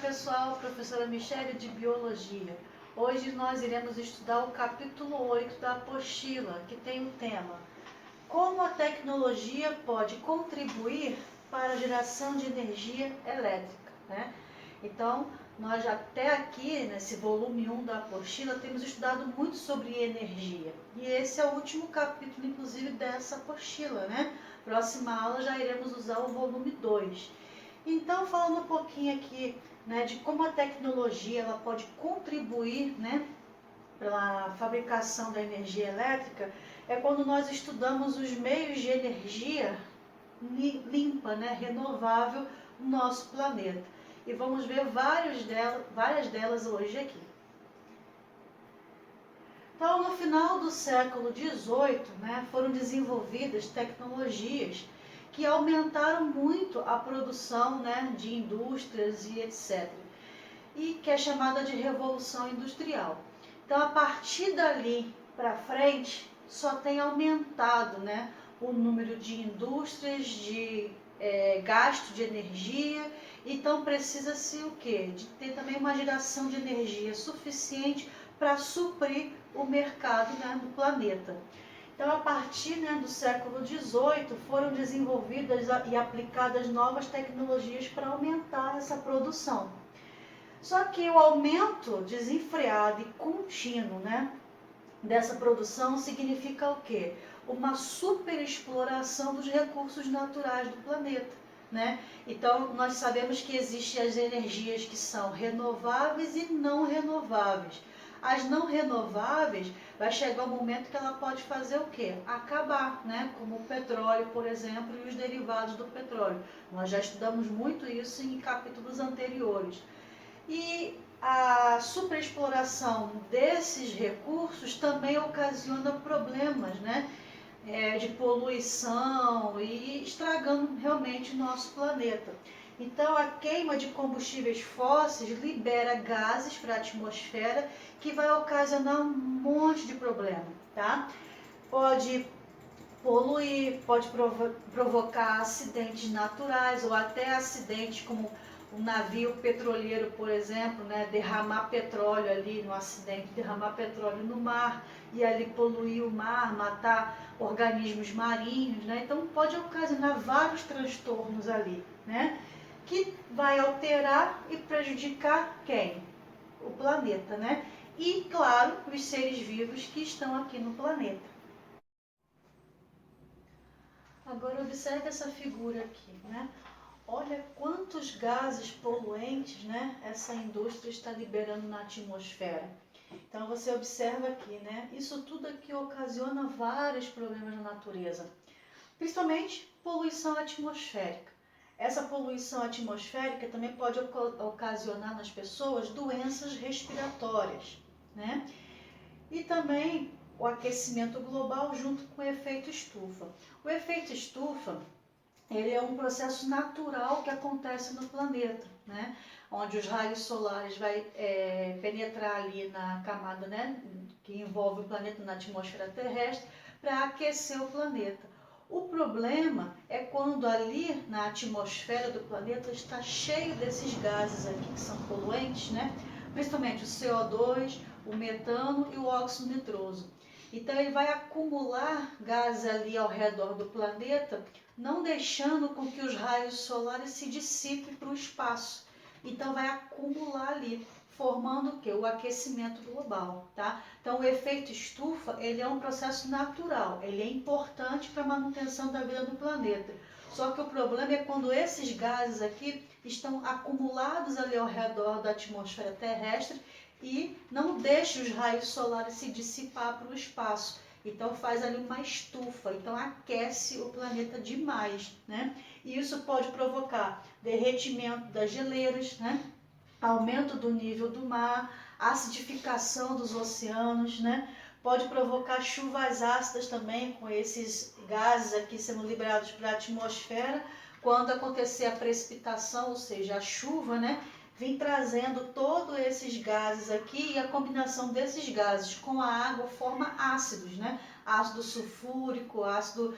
pessoal, professora Michele de Biologia. Hoje nós iremos estudar o capítulo 8 da apostila, que tem o tema Como a tecnologia pode contribuir para a geração de energia elétrica, né? Então, nós até aqui, nesse volume 1 da apostila, temos estudado muito sobre energia. E esse é o último capítulo, inclusive, dessa apostila, né? Próxima aula já iremos usar o volume 2. Então, falando um pouquinho aqui, né, de como a tecnologia ela pode contribuir, né, para a fabricação da energia elétrica, é quando nós estudamos os meios de energia limpa, né, renovável no nosso planeta. E vamos ver várias delas hoje aqui. Então, no final do século XVIII, né, foram desenvolvidas tecnologias que aumentaram muito a produção, né, de indústrias e etc. E que é chamada de Revolução Industrial. Então, a partir dali para frente, só tem aumentado, né, o número de indústrias, de gasto de energia. Então, precisa-se o quê? De ter também uma geração de energia suficiente para suprir o mercado, né, do planeta. Então, a partir, né, do século XVIII, foram desenvolvidas e aplicadas novas tecnologias para aumentar essa produção. Só que o aumento desenfreado e contínuo, né, dessa produção significa o quê? Uma superexploração dos recursos naturais do planeta, né? Então, nós sabemos que existem as energias que são renováveis e não renováveis. As não renováveis, vai chegar um momento que ela pode fazer o quê? Acabar, né? Como o petróleo, por exemplo, e os derivados do petróleo. Nós já estudamos muito isso em capítulos anteriores. E a superexploração desses recursos também ocasiona problemas, né? De poluição e estragando realmente o nosso planeta. Então, a queima de combustíveis fósseis libera gases para a atmosfera que vai ocasionar um monte de problema, tá? Pode poluir, pode provocar acidentes naturais ou até acidentes como um navio petroleiro, por exemplo, né, derramar petróleo ali no acidente, derramar petróleo no mar e ali poluir o mar, matar organismos marinhos, né? Então pode ocasionar vários transtornos ali, né? Que vai alterar e prejudicar quem? O planeta, né? E, claro, os seres vivos que estão aqui no planeta. Agora observe essa figura aqui, né? Olha quantos gases poluentes, né, essa indústria está liberando na atmosfera. Então você observa aqui, né? Isso tudo aqui ocasiona vários problemas na natureza, principalmente poluição atmosférica. Essa poluição atmosférica também pode ocasionar nas pessoas doenças respiratórias, né? E também o aquecimento global junto com o efeito estufa. O efeito estufa, ele é um processo natural que acontece no planeta, né? Onde os raios solares vai penetrar ali na camada, né, que envolve o planeta na atmosfera terrestre para aquecer o planeta. O problema é quando ali na atmosfera do planeta está cheio desses gases aqui que são poluentes, né? Principalmente o CO2, o metano e o óxido nitroso. Então ele vai acumular gases ali ao redor do planeta, não deixando com que os raios solares se dissipem para o espaço. Então vai acumular ali, formando o quê? O aquecimento global, tá? Então o efeito estufa, ele é um processo natural, ele é importante para a manutenção da vida no planeta. Só que o problema é quando esses gases aqui estão acumulados ali ao redor da atmosfera terrestre e não deixa os raios solares se dissipar para o espaço. Então faz ali uma estufa, então aquece o planeta demais, né? E isso pode provocar derretimento das geleiras, né? Aumento do nível do mar, acidificação dos oceanos, né? Pode provocar chuvas ácidas também, com esses gases aqui sendo liberados para a atmosfera. Quando acontecer a precipitação, ou seja, a chuva, né? Vem trazendo todos esses gases aqui e a combinação desses gases com a água forma ácidos, né? Ácido sulfúrico, ácido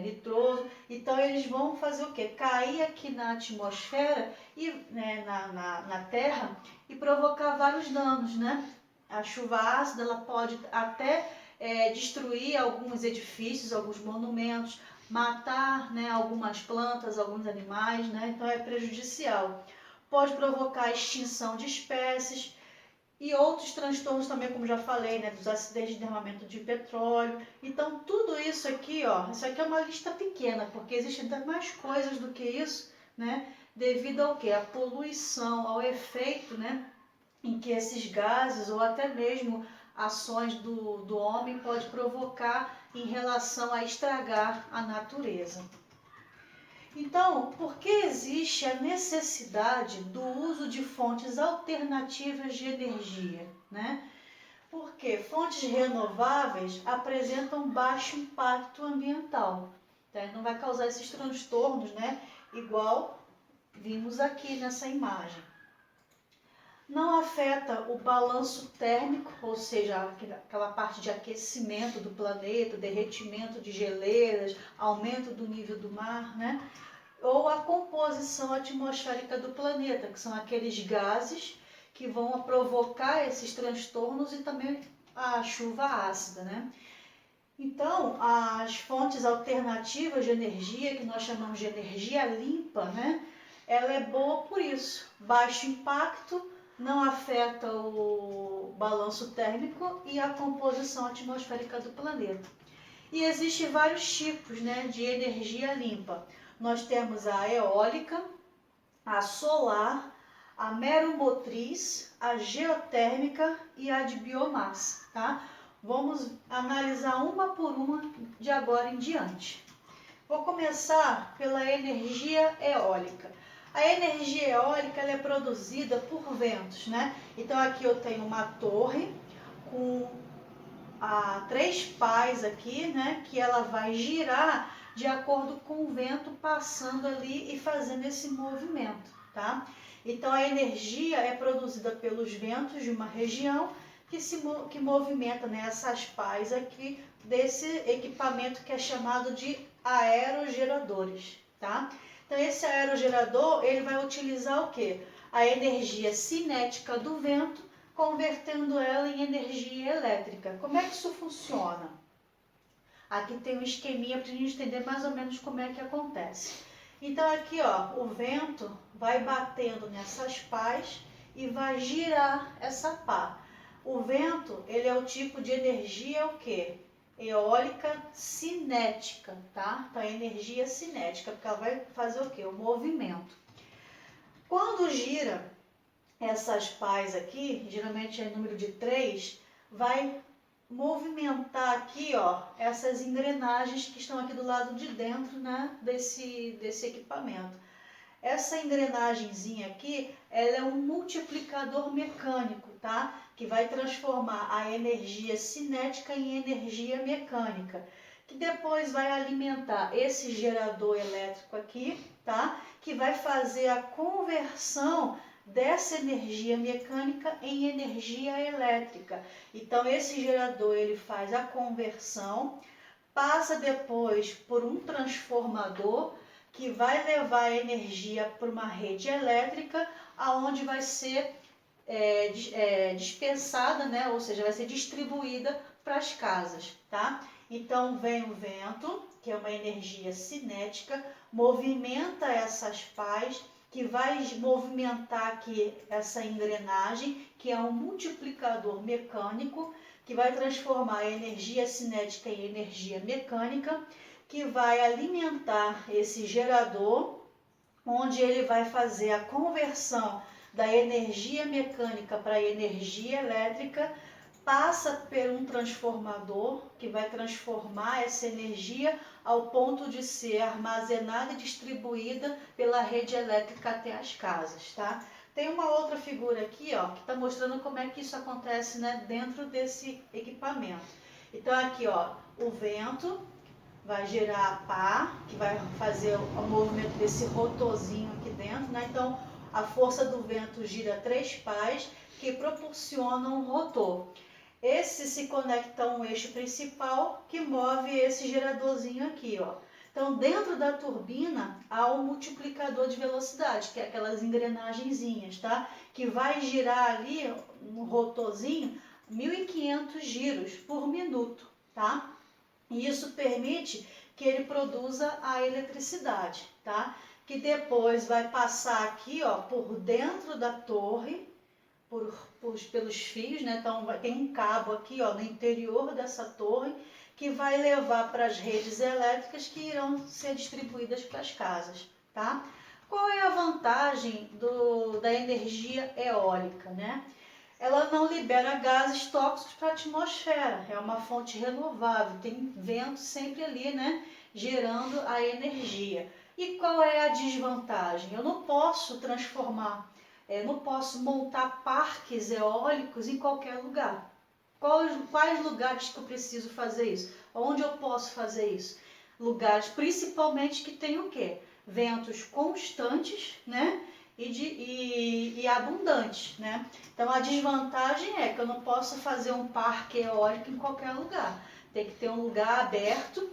nitroso. Então eles vão fazer o quê? Cair aqui na atmosfera e na Terra e provocar vários danos, né? A chuva ácida ela pode até destruir alguns edifícios, alguns monumentos, matar, né, algumas plantas, alguns animais, né? Então é prejudicial. Pode provocar extinção de espécies e outros transtornos também, como já falei, né, dos acidentes de derramamento de petróleo. Então tudo isso aqui, ó, isso aqui é uma lista pequena, porque existem até mais coisas do que isso, né? Devido ao quê? A poluição, ao efeito, né, em que esses gases ou até mesmo ações do homem pode provocar em relação a estragar a natureza. Então, por que existe a necessidade do uso de fontes alternativas de energia, né? Porque fontes renováveis apresentam baixo impacto ambiental, tá? Não vai causar esses transtornos, né? Igual vimos aqui nessa imagem. Não afeta o balanço térmico, ou seja, aquela parte de aquecimento do planeta, derretimento de geleiras, aumento do nível do mar, né? Ou a composição atmosférica do planeta, que são aqueles gases que vão provocar esses transtornos e também a chuva ácida, né? Então, as fontes alternativas de energia, que nós chamamos de energia limpa, né? Ela é boa por isso, baixo impacto, não afeta o balanço térmico e a composição atmosférica do planeta. E existem vários tipos, né, de energia limpa. Nós temos a eólica, a solar, a meromotriz, a geotérmica e a de biomassa, tá? Vamos analisar uma por uma de agora em diante. Vou começar pela energia eólica. A energia eólica ela é produzida por ventos, né? Então aqui eu tenho uma torre com 3 pás aqui, né? Que ela vai girar de acordo com o vento passando ali e fazendo esse movimento, tá? Então a energia é produzida pelos ventos de uma região que movimenta, né, essas pás aqui desse equipamento que é chamado de aerogeradores, tá? Então esse aerogerador ele vai utilizar o quê? A energia cinética do vento, convertendo ela em energia elétrica. Como é que isso funciona? Aqui tem um esqueminha para a gente entender mais ou menos como é que acontece. Então aqui, ó, o vento vai batendo nessas pás e vai girar essa pá. O vento, ele é o tipo de energia o quê? Eólica cinética, tá? Então, é energia cinética, porque ela vai fazer o quê? O movimento. Quando gira essas pás aqui, geralmente é número de 3, vai movimentar aqui, ó, essas engrenagens que estão aqui do lado de dentro, né, desse equipamento. Essa engrenagemzinha aqui, ela é um multiplicador mecânico, tá? Que vai transformar a energia cinética em energia mecânica, que depois vai alimentar esse gerador elétrico aqui, tá? Que vai fazer a conversão dessa energia mecânica em energia elétrica. Então esse gerador ele faz a conversão, passa depois por um transformador que vai levar a energia para uma rede elétrica, aonde vai ser dispensada, né? Ou seja, vai ser distribuída para as casas, tá? Então vem o vento, que é uma energia cinética, movimenta essas pás, que vai movimentar aqui essa engrenagem, que é um multiplicador mecânico, que vai transformar a energia cinética em energia mecânica, que vai alimentar esse gerador, onde ele vai fazer a conversão da energia mecânica para a energia elétrica, passa por um transformador que vai transformar essa energia ao ponto de ser armazenada e distribuída pela rede elétrica até as casas, tá? Tem uma outra figura aqui, ó, que está mostrando como é que isso acontece, né, dentro desse equipamento. Então aqui, ó, o vento vai gerar a pá, que vai fazer o movimento desse rotorzinho aqui dentro, né? Então a força do vento gira 3 pás que proporcionam um rotor. Esse se conecta a um eixo principal que move esse geradorzinho aqui, ó. Então, dentro da turbina há um multiplicador de velocidade, que é aquelas engrenagenzinhas, tá? Que vai girar ali um rotorzinho 1.500 giros por minuto, tá? E isso permite que ele produza a eletricidade, tá? Que depois vai passar aqui, ó, por dentro da torre, pelos fios, né? Então tem um cabo aqui, ó, no interior dessa torre que vai levar para as redes elétricas que irão ser distribuídas para as casas, tá? Qual é a vantagem da energia eólica, né? Ela não libera gases tóxicos para a atmosfera, é uma fonte renovável, tem vento sempre ali, né? Gerando a energia. E qual é a desvantagem? Eu não posso não posso montar parques eólicos em qualquer lugar. Quais lugares que eu preciso fazer isso? Onde eu posso fazer isso? Lugares principalmente que tem o quê? Ventos constantes, né? E abundantes, né? Então a desvantagem é que eu não posso fazer um parque eólico em qualquer lugar. Tem que ter um lugar aberto,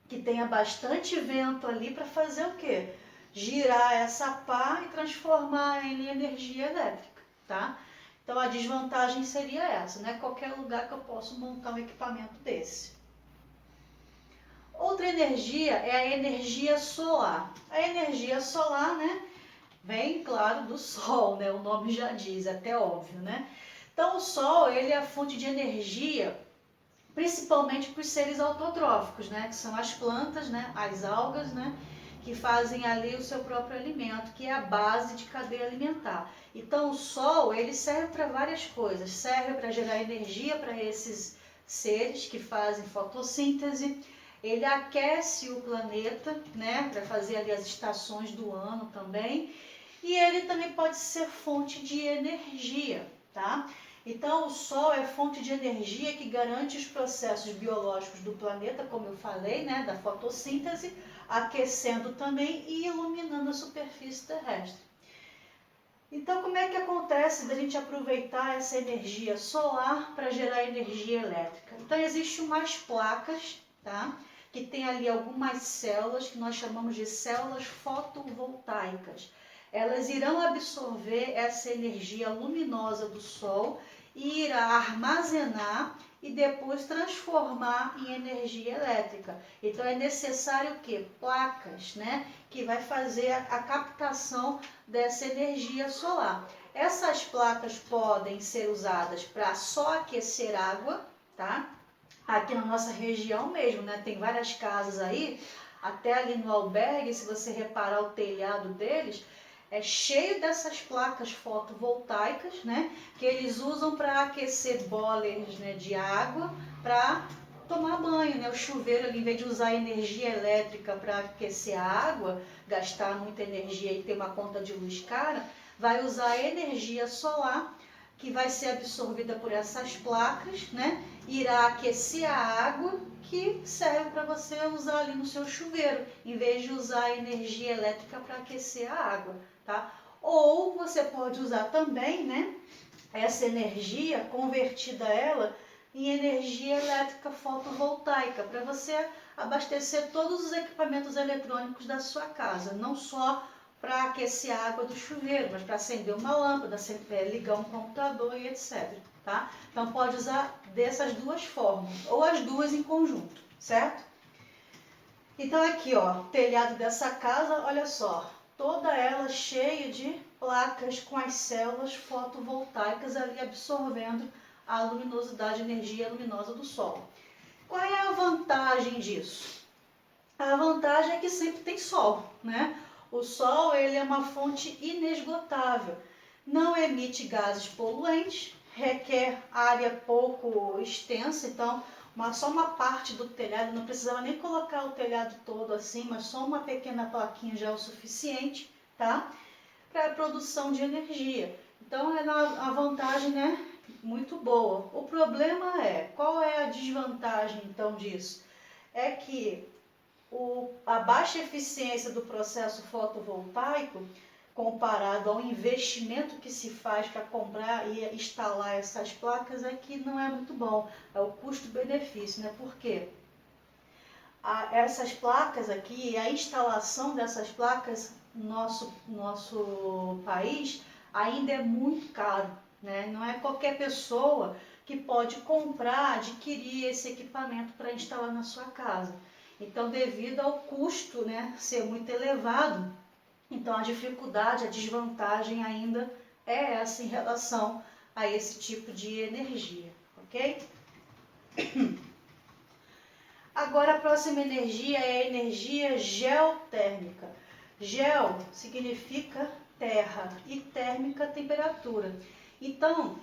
que tenha bastante vento ali para fazer o quê? Girar essa pá e transformar em energia elétrica, tá? Então a desvantagem seria essa, né? Qualquer lugar que eu possa montar um equipamento desse. Outra energia é a energia solar. A energia solar, né, vem, claro, do Sol, né? O nome já diz, até óbvio, né? Então o Sol, ele é a fonte de energia principalmente para os seres autotróficos, né? Que são as plantas, né? As algas, né? Que fazem ali o seu próprio alimento, que é a base de cadeia alimentar. Então o Sol, ele serve para várias coisas, serve para gerar energia para esses seres que fazem fotossíntese, ele aquece o planeta, né, para fazer ali as estações do ano também, e ele também pode ser fonte de energia, tá? Então, o Sol é fonte de energia que garante os processos biológicos do planeta, como eu falei, né, da fotossíntese, aquecendo também e iluminando a superfície terrestre. Então, como é que acontece da gente aproveitar essa energia solar para gerar energia elétrica? Então, existem umas placas, tá, que tem ali algumas células que nós chamamos de células fotovoltaicas. Elas irão absorver essa energia luminosa do Sol e irá armazenar e depois transformar em energia elétrica. Então é necessário o quê? Placas, né? Que vai fazer a captação dessa energia solar. Essas placas podem ser usadas para só aquecer água, tá? Aqui na nossa região mesmo, né? Tem várias casas aí, até ali no albergue, se você reparar o telhado deles, é cheio dessas placas fotovoltaicas, né, que eles usam para aquecer boilers, né, de água para tomar banho, né, o chuveiro, ali, em vez de usar energia elétrica para aquecer a água, gastar muita energia e ter uma conta de luz cara, vai usar energia solar que vai ser absorvida por essas placas, né, irá aquecer a água que serve para você usar ali no seu chuveiro, em vez de usar a energia elétrica para aquecer a água. Tá? Ou você pode usar também, né, essa energia, convertida ela em energia elétrica fotovoltaica, para você abastecer todos os equipamentos eletrônicos da sua casa, não só para aquecer a água do chuveiro, mas para acender uma lâmpada, ligar um computador e etc. Tá? Então pode usar dessas duas formas, ou as duas em conjunto, certo? Então aqui, ó, telhado dessa casa, olha só, toda ela cheia de placas com as células fotovoltaicas ali absorvendo a luminosidade, a energia luminosa do Sol. Qual é a vantagem disso? A vantagem é que sempre tem sol, né? O Sol, ele é uma fonte inesgotável, não emite gases poluentes, requer área pouco extensa, então só uma parte do telhado, não precisava nem colocar o telhado todo assim, mas só uma pequena plaquinha já é o suficiente, tá? Para a produção de energia. Então é a vantagem, né, muito boa. O problema é, qual é a desvantagem então disso? É que a baixa eficiência do processo fotovoltaico comparado ao investimento que se faz para comprar e instalar essas placas, é que não é muito bom. É o custo-benefício, né? Por quê? Essas placas aqui, a instalação dessas placas no nosso país ainda é muito caro, né? Não é qualquer pessoa que pode comprar, adquirir esse equipamento para instalar na sua casa. Então, devido ao custo, né, ser muito elevado, então a dificuldade, a desvantagem ainda é essa em relação a esse tipo de energia, ok? Agora a próxima energia é a energia geotérmica. Geo significa terra e térmica, temperatura. Então,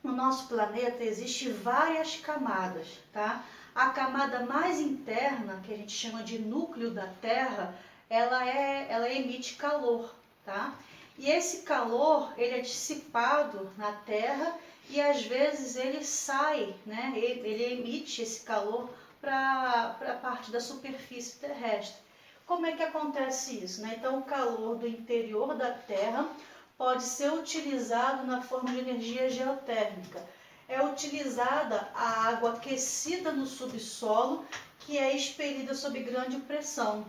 no nosso planeta existe várias camadas, tá? A camada mais interna, que a gente chama de núcleo da Terra, ela emite calor, tá? E esse calor, ele é dissipado na Terra e às vezes ele sai, né? Ele emite esse calor para a parte da superfície terrestre. Como é que acontece isso, né? Então, o calor do interior da Terra pode ser utilizado na forma de energia geotérmica. É utilizada a água aquecida no subsolo, que é expelida sob grande pressão.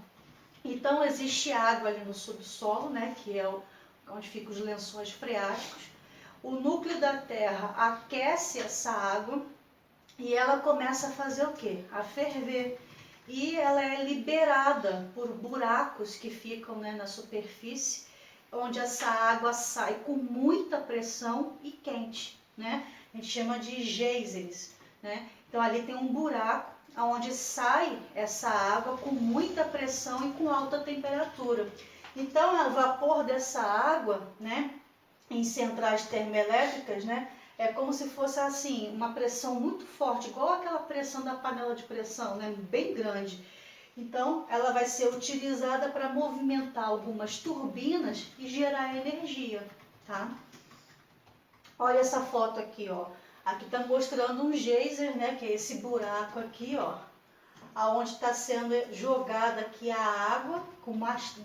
Então, existe água ali no subsolo, né, que é onde ficam os lençóis freáticos. O núcleo da Terra aquece essa água e ela começa a fazer o quê? A ferver. E ela é liberada por buracos que ficam, né, na superfície, onde essa água sai com muita pressão e quente, né? A gente chama de geysers, né? Então ali tem um buraco onde sai essa água com muita pressão e com alta temperatura. Então o vapor dessa água, né, em centrais termoelétricas, né, é como se fosse assim, uma pressão muito forte, igual aquela pressão da panela de pressão, né, bem grande. Então, ela vai ser utilizada para movimentar algumas turbinas e gerar energia, tá? Olha essa foto aqui, ó. Aqui está mostrando um geyser, né, que é esse buraco aqui, ó, aonde está sendo jogada aqui a água com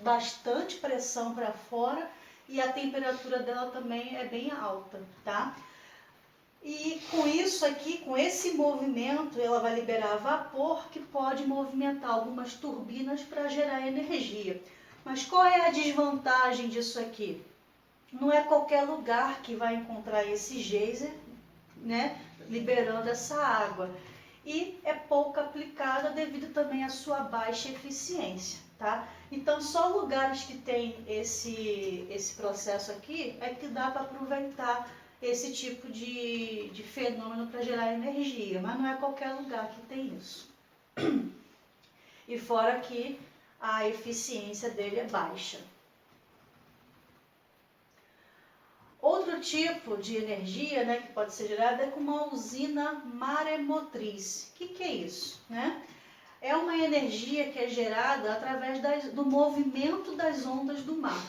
bastante pressão para fora e a temperatura dela também é bem alta, tá? E com isso aqui, com esse movimento, ela vai liberar vapor que pode movimentar algumas turbinas para gerar energia. Mas qual é a desvantagem disso aqui? Não é qualquer lugar que vai encontrar esse geyser, né, liberando essa água. E é pouco aplicada devido também à sua baixa eficiência, tá? Então, só lugares que tem esse processo aqui é que dá para aproveitar esse tipo de fenômeno para gerar energia, mas não é qualquer lugar que tem isso. E fora que a eficiência dele é baixa. Outro tipo de energia, né, que pode ser gerada é com uma usina maremotriz. O que é isso, né? É uma energia que é gerada através do movimento das ondas do mar.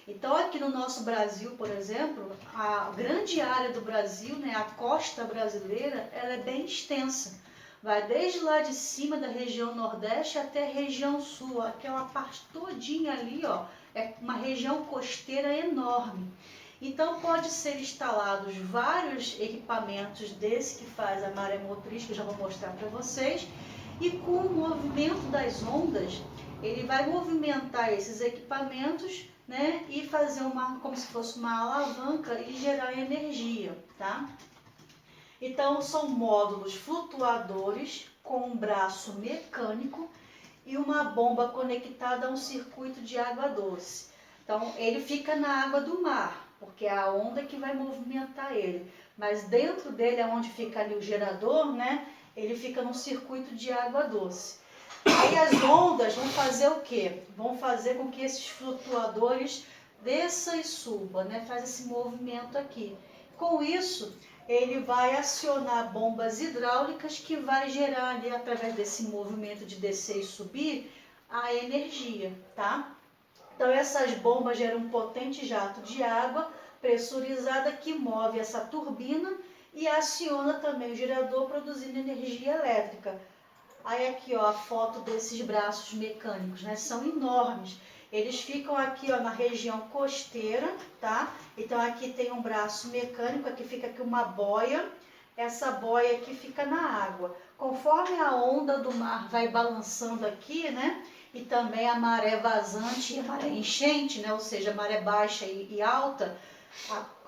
Então, aqui no nosso Brasil, por exemplo, a grande área do Brasil, né, a costa brasileira, ela é bem extensa. Vai desde lá de cima da região Nordeste até a região Sul. Aquela parte todinha ali, ó, é uma região costeira enorme. Então, pode ser instalados vários equipamentos desse que faz a maremotriz, que eu já vou mostrar para vocês. E com o movimento das ondas, ele vai movimentar esses equipamentos, né, e fazer como se fosse uma alavanca e gerar energia, tá? Então, são módulos flutuadores com um braço mecânico e uma bomba conectada a um circuito de água doce. Então, ele fica na água do mar, porque é a onda que vai movimentar ele. Mas dentro dele, onde fica ali o gerador, né, ele fica num circuito de água doce. Aí as ondas vão fazer o quê? Vão fazer com que esses flutuadores desçam e subam, né? Faz esse movimento aqui. Com isso, ele vai acionar bombas hidráulicas que vai gerar ali, através desse movimento de descer e subir, a energia, tá? Então essas bombas geram um potente jato de água pressurizada que move essa turbina e aciona também o gerador produzindo energia elétrica. Aí aqui, ó, a foto desses braços mecânicos, né? São enormes. Eles ficam aqui, ó, na região costeira, tá? Então aqui tem um braço mecânico, aqui fica aqui uma boia. Essa boia aqui fica na água. Conforme a onda do mar vai balançando aqui, né? E também a maré vazante e a maré enchente, né? Ou seja, a maré baixa e alta,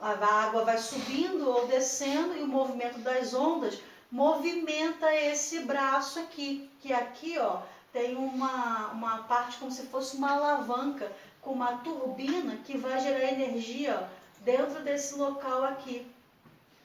a água vai subindo ou descendo e o movimento das ondas movimenta esse braço aqui, que aqui, ó, tem uma parte como se fosse uma alavanca com uma turbina que vai gerar energia, ó, dentro desse local aqui,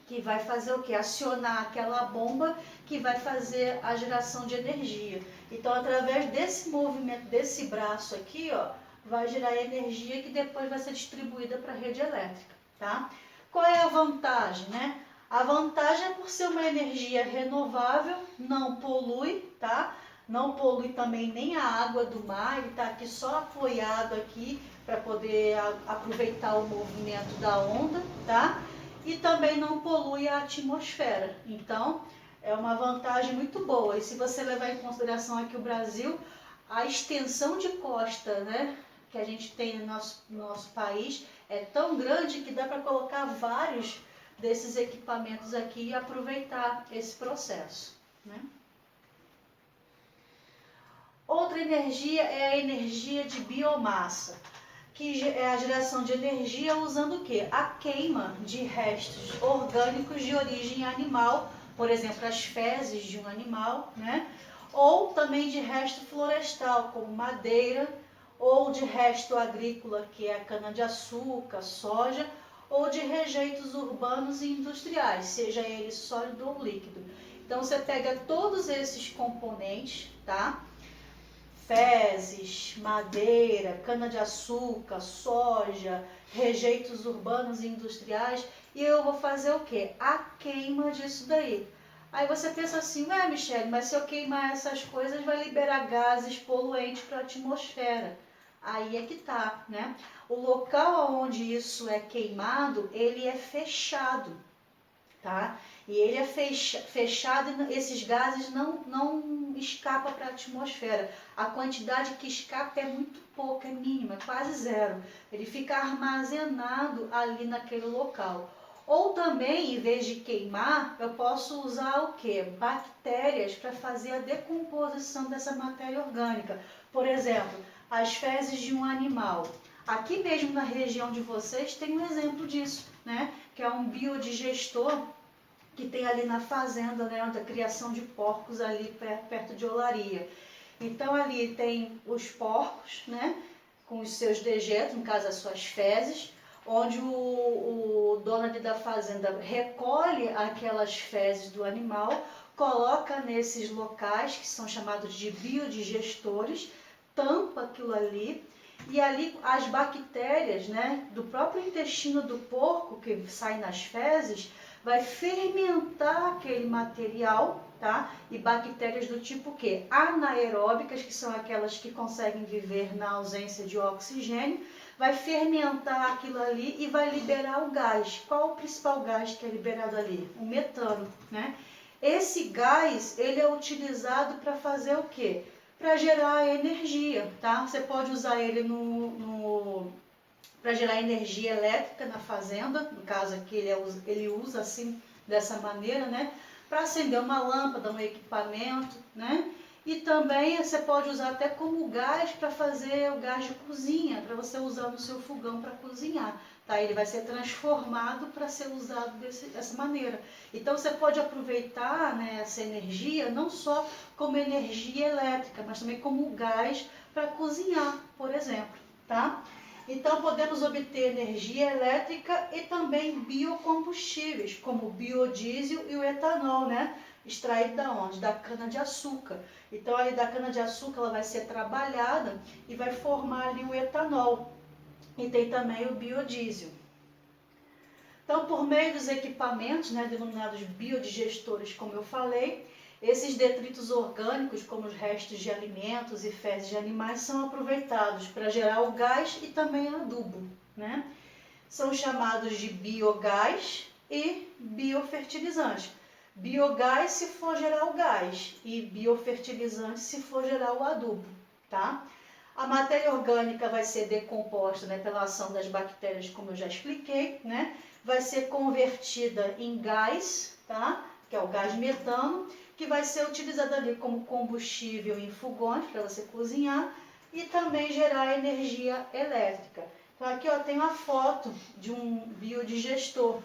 que vai fazer o que? Acionar aquela bomba que vai fazer a geração de energia. Então, através desse movimento, desse braço aqui, ó, vai gerar energia que depois vai ser distribuída para a rede elétrica, tá? Qual é a vantagem, né? A vantagem é por ser uma energia renovável, não polui, tá? Não polui também nem a água do mar, ele está aqui só apoiado aqui para poder aproveitar o movimento da onda, tá? E também não polui a atmosfera. Então, é uma vantagem muito boa. E se você levar em consideração aqui o Brasil, a extensão de costa, né, que a gente tem no nosso país é tão grande que dá para colocar vários desses equipamentos aqui e aproveitar esse processo, né? Outra energia é a energia de biomassa, que é a geração de energia usando o quê? A queima de restos orgânicos de origem animal, por exemplo, as fezes de um animal, né? Ou também de resto florestal, como madeira, ou de resto agrícola, que é a cana-de-açúcar, soja, ou de rejeitos urbanos e industriais, seja ele sólido ou líquido. Então você pega todos esses componentes, tá? Fezes, madeira, cana-de-açúcar, soja, rejeitos urbanos e industriais, e eu vou fazer o quê? A queima disso daí. Aí você pensa assim, ué, Michele, mas se eu queimar essas coisas vai liberar gases poluentes para a atmosfera. Aí é que tá, né? O local onde isso é queimado, ele é fechado, tá? E ele é fechado e esses gases não escapam para a atmosfera. A quantidade que escapa é muito pouca, é mínima, quase zero. Ele fica armazenado ali naquele local. Ou também, em vez de queimar, eu posso usar o quê? Bactérias para fazer a decomposição dessa matéria orgânica. Por exemplo, as fezes de um animal. Aqui mesmo na região de vocês tem um exemplo disso, né? Que é um biodigestor que tem ali na fazenda, né, da criação de porcos ali perto de Olaria. Então ali tem os porcos, né, com os seus dejetos, no caso as suas fezes, onde o dono ali da fazenda recolhe aquelas fezes do animal, coloca nesses locais que são chamados de biodigestores, tampa aquilo ali, e ali as bactérias, né, do próprio intestino do porco que sai nas fezes, vai fermentar aquele material, tá? E bactérias do tipo quê? Anaeróbicas, que são aquelas que conseguem viver na ausência de oxigênio, vai fermentar aquilo ali e vai liberar o gás. Qual o principal gás que é liberado ali? O metano, né? Esse gás, ele é utilizado para fazer o quê? Para gerar energia, tá? Você pode usar ele para gerar energia elétrica na fazenda, no caso aqui ele usa assim, dessa maneira, né? Para acender uma lâmpada, um equipamento, né? E também você pode usar até como gás para fazer o gás de cozinha, para você usar no seu fogão para cozinhar, tá? Ele vai ser transformado para ser usado dessa maneira. Então você pode aproveitar, né, essa energia não só como energia elétrica, mas também como gás para cozinhar, por exemplo, tá? Então, podemos obter energia elétrica e também biocombustíveis, como o biodiesel e o etanol, né? Extraído da onde? Da cana-de-açúcar. Então, aí da cana-de-açúcar ela vai ser trabalhada e vai formar ali o etanol. E tem também o biodiesel. Então, por meio dos equipamentos, né, denominados biodigestores, como eu falei, esses detritos orgânicos, como os restos de alimentos e fezes de animais, são aproveitados para gerar o gás e também adubo, né? São chamados de biogás e biofertilizantes. Biogás se for gerar o gás e biofertilizante se for gerar o adubo, tá? A matéria orgânica vai ser decomposta, né, pela ação das bactérias, como eu já expliquei, né? Vai ser convertida em gás, tá? Que é o gás metano, que vai ser utilizado ali como combustível em fogões para você cozinhar e também gerar energia elétrica. Então aqui ó, tem uma foto de um biodigestor,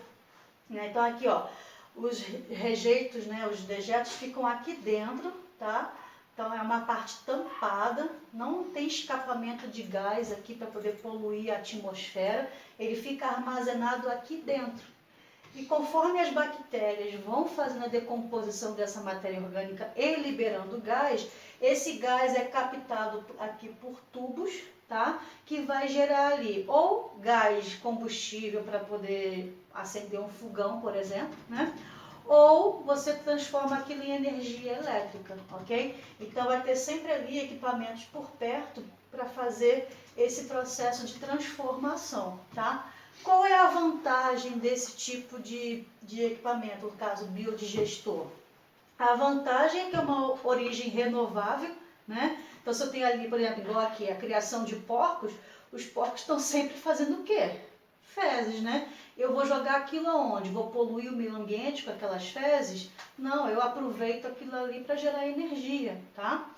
né? Então aqui ó, os rejeitos, né, os dejetos ficam aqui dentro, tá? Então é uma parte tampada, não tem escapamento de gás aqui para poder poluir a atmosfera, ele fica armazenado aqui dentro. E conforme as bactérias vão fazendo a decomposição dessa matéria orgânica e liberando gás, esse gás é captado aqui por tubos, tá? Que vai gerar ali ou gás combustível para poder acender um fogão, por exemplo, né? Ou você transforma aquilo em energia elétrica, ok? Então vai ter sempre ali equipamentos por perto para fazer esse processo de transformação, tá? Qual é a vantagem desse tipo de equipamento, no caso biodigestor? A vantagem é que é uma origem renovável, né? Então se eu tenho ali, por exemplo, igual aqui, a criação de porcos, os porcos estão sempre fazendo o quê? Fezes, né? Eu vou jogar aquilo aonde? Vou poluir o meio ambiente com aquelas fezes? Não, eu aproveito aquilo ali para gerar energia, tá?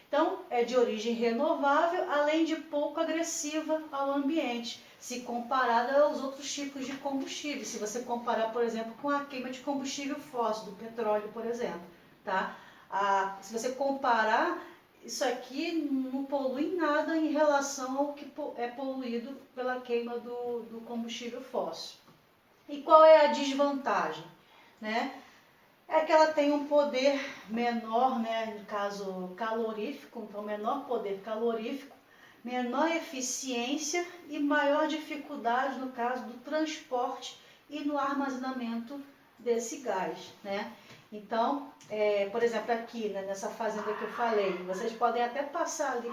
Então, é de origem renovável, além de pouco agressiva ao ambiente, se comparada aos outros tipos de combustível. Se você comparar, por exemplo, com a queima de combustível fóssil, do petróleo, por exemplo, tá? Se você comparar, isso aqui não polui nada em relação ao que é poluído pela queima do combustível fóssil. E qual é a desvantagem, né? É que ela tem um poder menor, né, no caso calorífico, então menor poder calorífico, menor eficiência e maior dificuldade no caso do transporte e no armazenamento desse gás, né? Então, por exemplo, aqui, né, nessa fazenda que eu falei, vocês podem até passar ali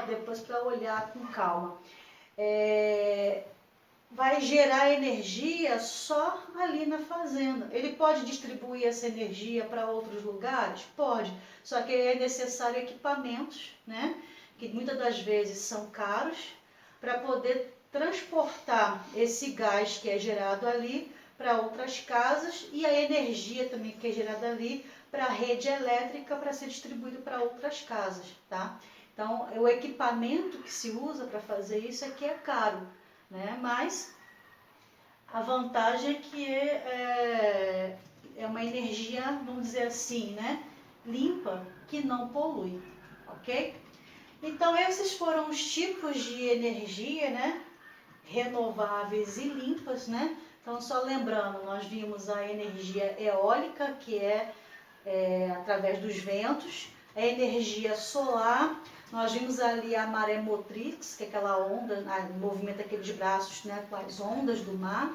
depois para olhar com calma. Vai gerar energia só ali na fazenda. Ele pode distribuir essa energia para outros lugares? Pode, só que é necessário equipamentos, né? Que muitas das vezes são caros, para poder transportar esse gás que é gerado ali para outras casas e a energia também que é gerada ali para a rede elétrica para ser distribuído para outras casas, tá? Então, o equipamento que se usa para fazer isso é que é caro, né? Mas a vantagem é que é uma energia, vamos dizer assim, né? Limpa, que não polui, ok? Então esses foram os tipos de energia, né? Renováveis e limpas, né? Então só lembrando, nós vimos a energia eólica, que é através dos ventos, a energia solar. Nós vimos ali a maremotrix, que é aquela onda, movimenta aqueles braços, né, com as ondas do mar.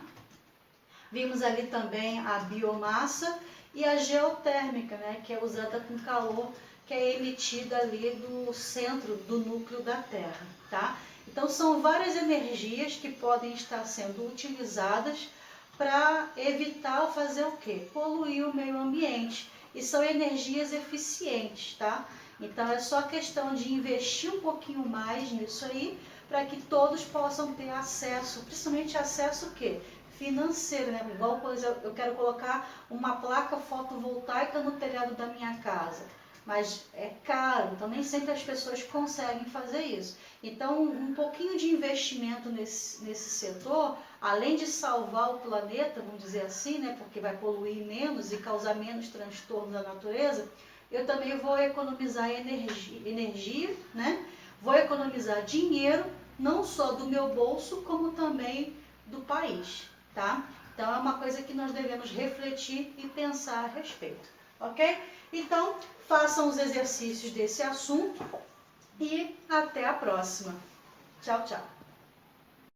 Vimos ali também a biomassa e a geotérmica, né, que é usada com calor, que é emitida ali do centro, do núcleo da Terra, tá? Então são várias energias que podem estar sendo utilizadas para evitar ou fazer o quê? Poluir o meio ambiente. E são energias eficientes, tá? Então é só questão de investir um pouquinho mais nisso aí, para que todos possam ter acesso, principalmente acesso o quê? Financeiro, né? Igual, por exemplo, eu quero colocar uma placa fotovoltaica no telhado da minha casa, mas é caro, então nem sempre as pessoas conseguem fazer isso. Então, um pouquinho de investimento nesse setor, além de salvar o planeta, vamos dizer assim, né? Porque vai poluir menos e causar menos transtorno da natureza, eu também vou economizar energia, né? Vou economizar dinheiro, não só do meu bolso, como também do país, tá? Então é uma coisa que nós devemos refletir e pensar a respeito, ok? Então, façam os exercícios desse assunto e até a próxima. Tchau, tchau.